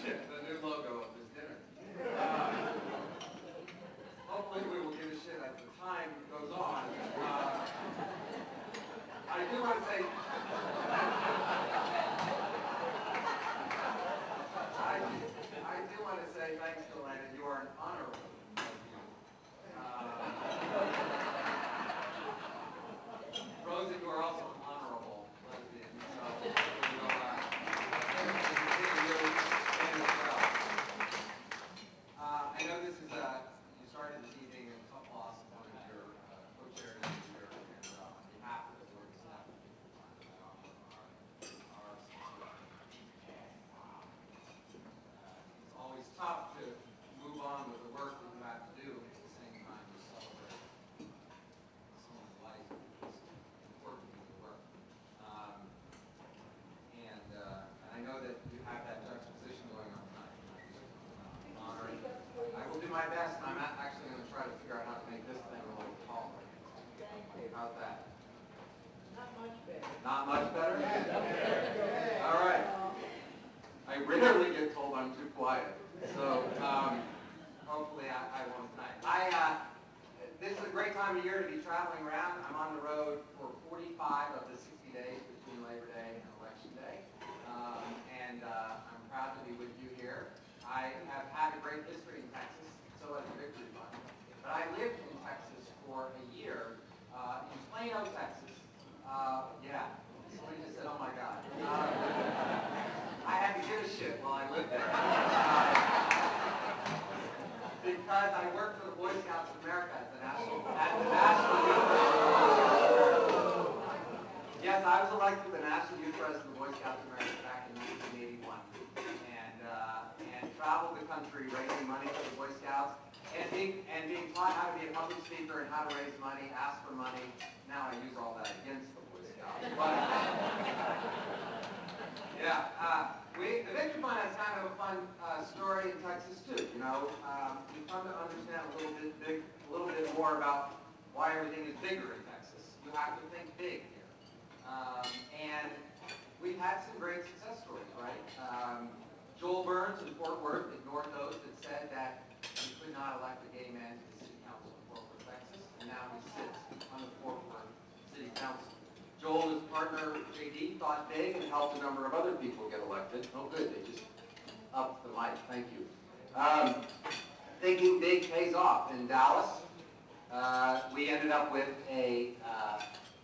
the new logo of this dinner. Hopefully we will give a shit as the time goes on. I do want to say, thanks to Elena, you are an honorable lesbian. Rosa, you are also an honorable lesbian. So I know this is you started this evening and lost one of your co-chairs here, and on behalf of the board of staff, it's always tough to move on with the work that you have to do at the same time to celebrate someone's life. It's important to the work. And I know that you have that juxtaposition going on tonight. Honoring. I will do my best, and I'm actually going to try to figure out how to make this thing a little taller. How's that? Not much better. Not much better? All right. I rarely get told I'm too quiet, so hopefully I won't tonight. This is a great time of year to be traveling around. I'm on the road for 45 of the 60 days between Labor Day and Election Day, and I'm proud to be with you here. I have had a great history in Texas, so has the Victory Fund, but I lived in Texas for a year in Plano, Texas. Yeah, somebody just said, oh my God. I had to give a shit while I lived there. Because I worked for the Boy Scouts of America at the National Youth President. Yes, I was elected the National Youth President of the Boy Scouts of America back in 1981. And traveled the country raising money for the Boy Scouts and being taught how to be a public speaker and how to raise money, ask for money. Now I use all that against the Boy Scouts. But, yeah, the Victory Fund has kind of a fun story in Texas too. You know, we've come to understand a little bit more about why everything is bigger in Texas. You have to think big here, and we've had some great success stories, right? Joel Burns in Fort Worth ignored those that said that he could not elect a gay man to the City Council of Fort Worth, Texas, and now he sits on the Fort Worth City Council. Joel and his partner, JD, thought big and helped a number of other people get elected. Oh, good, they just upped the mic. Thank you. Thinking big pays off. In Dallas, we ended up with a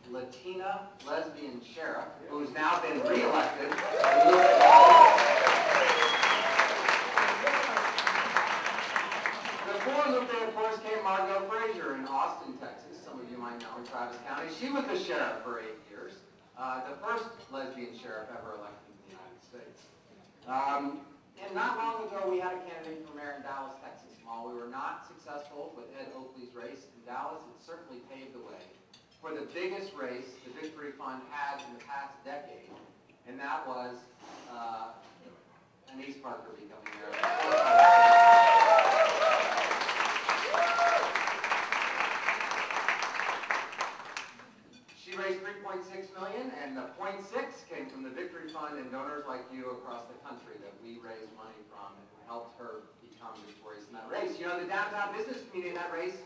Latina lesbian sheriff who's now been reelected. Before Lupe, of course, came Margot Frazier in Austin, Texas. Some of you might know in Travis County. She was the sheriff for 8 years. The first lesbian sheriff ever elected in the United States. And not long ago, we had a candidate for mayor in Dallas, Texas. While we were not successful with Ed Oakley's race in Dallas, it certainly paved the way for the biggest race the Victory Fund had in the past decade, and that was Anise Parker becoming mayor. She raised $3.6 million, and the $0.6 came from the Victory Fund and donors like you across the country that we raised money from and helped her become victorious in that race. You know, the downtown business community in that race,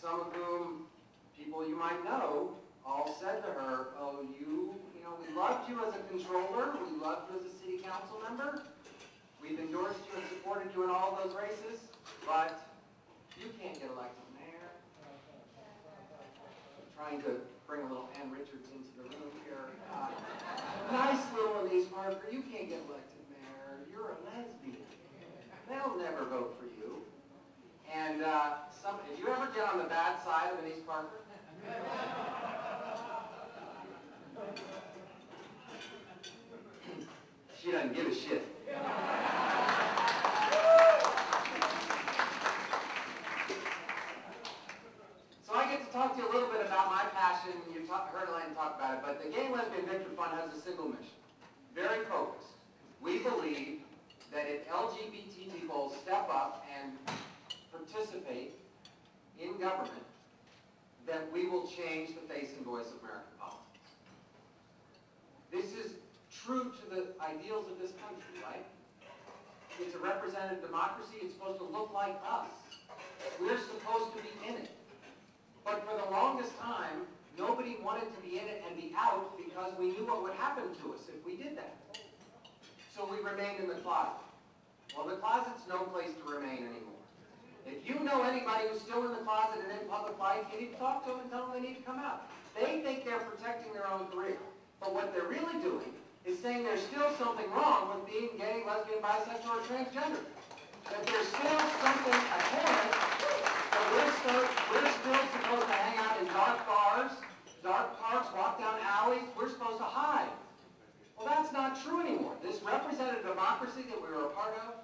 some of whom people you might know, all said to her, oh, you know, we loved you as a controller, we loved you as a city council member, we've endorsed you and supported you in all of those races, but you can't get elected mayor. I'm trying to bring a little Ann Richards into the room here. Nice little Anise Parker, you can't get elected mayor. You're a lesbian. They'll never vote for you. And did you ever get on the bad side of Anise Parker? She doesn't give a shit. So I get to talk to you a little bit about my passion. You heard Elaine talk about it, but the Gay Lesbian Victory Fund has a single mission, very focused. We believe that if LGBT people step up and participate in government, that we will change the face and voice of American politics. This is true to the ideals of this country, right? it's a representative democracy. It's supposed to look like us. We're supposed to be in it. But for the longest time, nobody wanted to be in it and be out because we knew what would happen to us if we did that. So we remained in the closet. Well, the closet's no place to remain anymore. If you know anybody who's still in the closet and in public life, you need to talk to them and tell them they need to come out. They think they're protecting their own career. But what they're really doing is saying there's still something wrong with being gay, lesbian, bisexual, or transgender. That there's still something abhorrent, that we're still supposed to hang out in dark bars, dark parks, walk down alleys. We're supposed to hide. Well, that's not true anymore. This representative democracy that we were a part of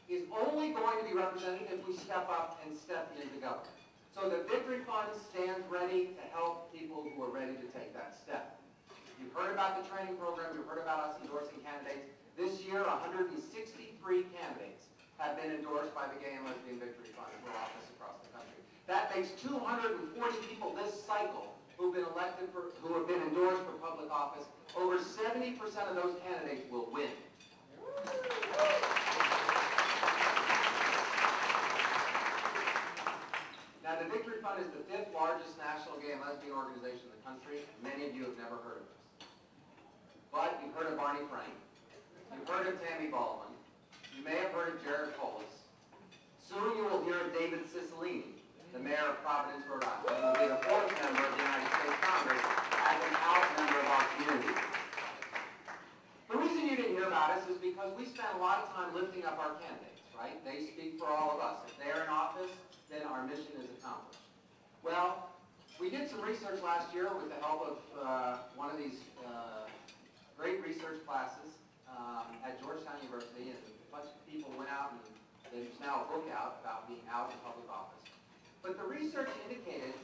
is only going to be represented if we step up and step into government. So the Victory Fund stands ready to help people who are ready to take that step. You've heard about the training program. You've heard about us endorsing candidates. This year, 163 candidates have been endorsed by the Gay and Lesbian Victory Fund for office across the country. That makes 240 people this cycle who have been endorsed for public office. Over 70% of those candidates will win. Now, the Victory Fund is the 5th largest national gay and lesbian organization in the country. Many of you have never heard of this. But you've heard of Barney Frank. You've heard of Tammy Baldwin. You may have heard of Jared Polis. Soon you will hear of David Cicilline, the mayor of Providence, Rhode Island, who will be the 4th member of the United States Congress as an out member of our community. The reason you didn't hear about us is because we spent a lot of time lifting up our candidates, right? They speak for all of us. If they're in office, then our mission is accomplished. Well, we did some research last year with the help of one of these great research classes at Georgetown University, and a bunch of people went out, and there's now a book out about being out in public office. But the research indicated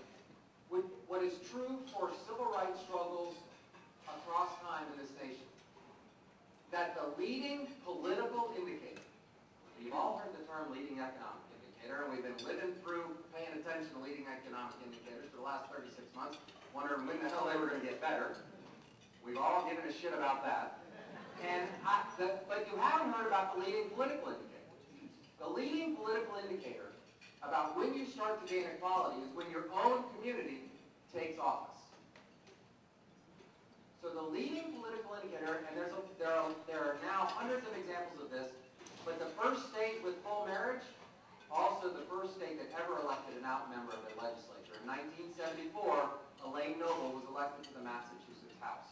what is true for civil rights struggles across time in this nation, that the leading political indicator, you've all heard the term leading economic indicator, and we've been living through paying attention to leading economic indicators for the last 36 months, wondering when the hell they were going to get better. We've all given a shit about that. But you haven't heard about the leading political indicator. The leading political indicator about when you start to gain equality is when your own community takes office. So the leading political indicator, and there are now hundreds of examples of this, but the first state with full marriage, also the first state that ever elected an out member of their legislature. In 1974, Elaine Noble was elected to the Massachusetts House.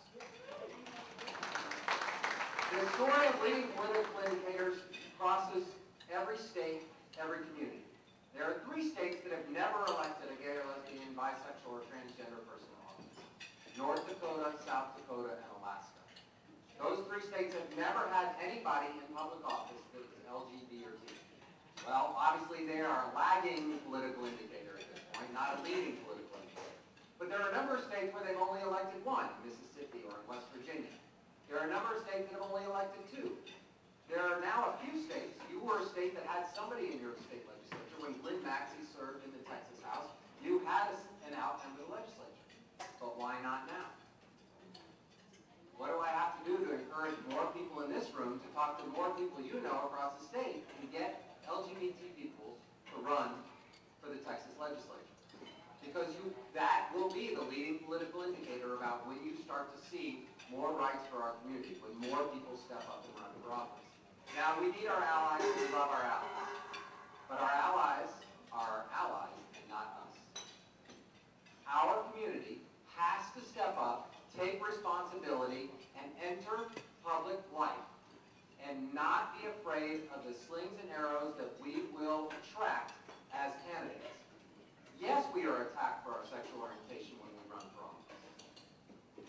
The story of leading political indicators crosses every state, every community. There are 3 states that have never elected a gay or lesbian, bisexual, or transgender person in office: North Dakota, South Dakota, and Alaska. Those 3 states have never had anybody in public office that was LGBT or T. Well, obviously they are a lagging political indicator at this point, not a leading political indicator. But there are a number of states where they've only elected 1, Mississippi or in West Virginia. There are a number of states that have only elected 2. There are now a few states. You were a state that had somebody in your state legislature. When Lynn Maxey served in the Texas House, you had an out member of the legislature. But why not now? What do I have to do to encourage more people in this room to talk to more people you know across the state and get LGBT people to run for the Texas legislature? Because that will be the leading political indicator about when you start to see more rights for our community, when more people step up and run for office. Now, we need our allies, we love our allies. But our allies are allies and not us. Our community has to step up, take responsibility, and enter public life, and not be afraid of the slings and arrows that we will attract as candidates. Yes, we are attacked for our sexual orientation when we run for office.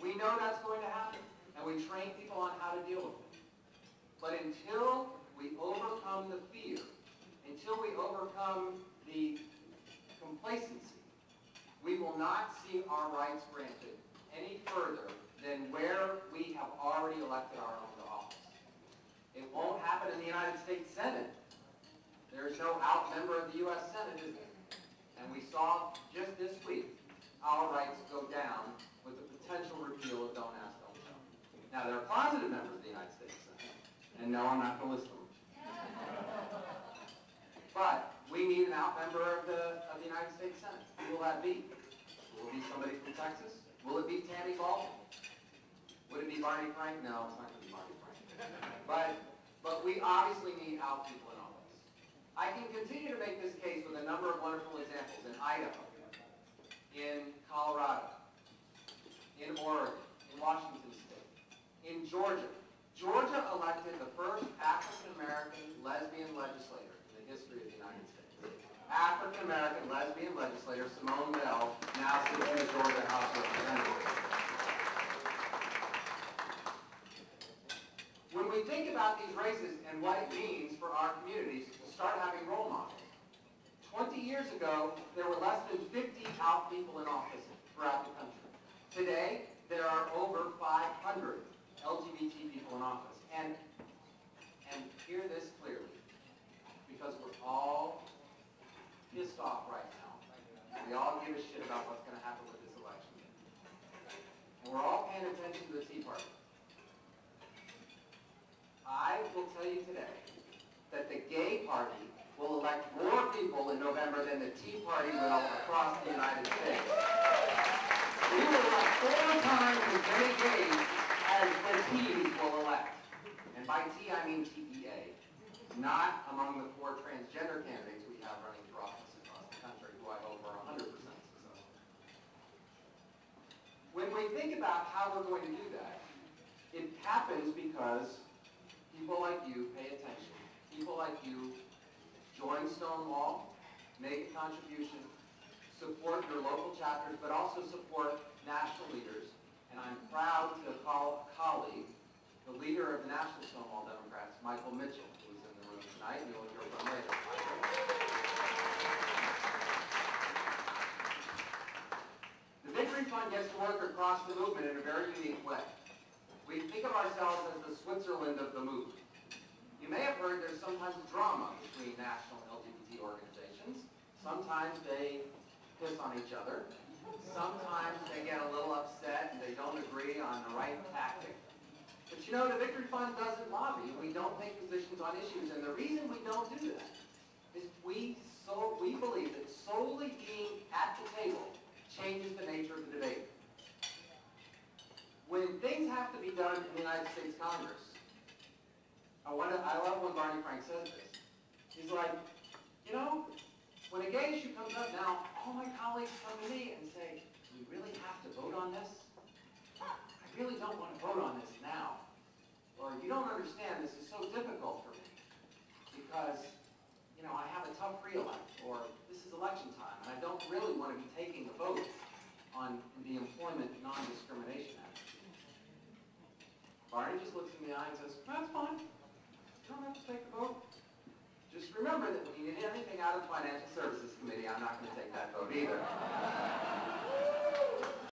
We know that's going to happen, and we train people on how to deal with it. But until we overcome the fear, until we overcome the complacency, we will not see our rights granted any further than where we have already elected our own to office. It won't happen in the United States Senate. There is no out member of the U.S. Senate, is there? And we saw just this week our rights go down with the potential repeal of Don't Ask, Don't Tell. Now, there are positive members of the United States Senate, and no, I'm not going to list them. But we need an out member of the United States Senate. Who will that be? Will it be somebody from Texas? Will it be Tammy Baldwin? Would it be Barney Frank? No, it's not going to be Barney Frank. But we obviously need out people in office. I can continue to make this case with a number of wonderful examples in Idaho, in Colorado, in Oregon, in Washington State, in Georgia. Georgia elected the first African-American lesbian legislator in the history of the United States. African-American lesbian legislator Simone Bell now sits in the Georgia House of Representatives. When we think about these races and what it means for our communities to start having role models, 20 years ago, there were less than 50 out people in office throughout the country. Today, there are over 500 LGBT people in office. And hear this clearly, because we're all pissed off right now. We all give a shit about what's going to happen with this election. And we're all paying attention to the Tea Party. I will tell you today that the gay party will elect more people in November than the Tea Party will across the United States. We will elect 4 times as many gays as the Tees will elect. And by T, I mean TEA. Not among the 4 transgender candidates we have running for office across the country, who I hope are 100% successful. When we think about how we're going to do that, it happens because people like you pay attention. People like you join Stonewall, make a contribution, support your local chapters, but also support national leaders. And I'm proud to call a colleague, the leader of the National Stonewall Democrats, Michael Mitchell, who's in the room tonight, and you'll hear from later. The Victory Fund gets to work across the movement in a very unique way. We think of ourselves as the Switzerland of the movement. You may have heard there's sometimes drama between national LGBT organizations. Sometimes they piss on each other. Sometimes they get a little upset and they don't agree on the right tactic. But you know, the Victory Fund doesn't lobby. We don't take positions on issues. And the reason we don't do that is we believe that solely being at the table changes the nature of the debate. When things have to be done in the United States Congress, I love when Barney Frank says this. He's like, you know, when a gay issue comes up now, all my colleagues come to me and say, do we really have to vote on this? I really don't want to vote on this now. Or you don't understand, this is so difficult for me because, you know, I have a tough re-elect, or this is election time, and I don't really want to be taking a vote on the Employment Non-Discrimination Act. Barney just looks in the eye and says, that's fine. You don't have to take the vote. Just remember that when you get anything out of the Financial Services Committee, I'm not going to take that vote either.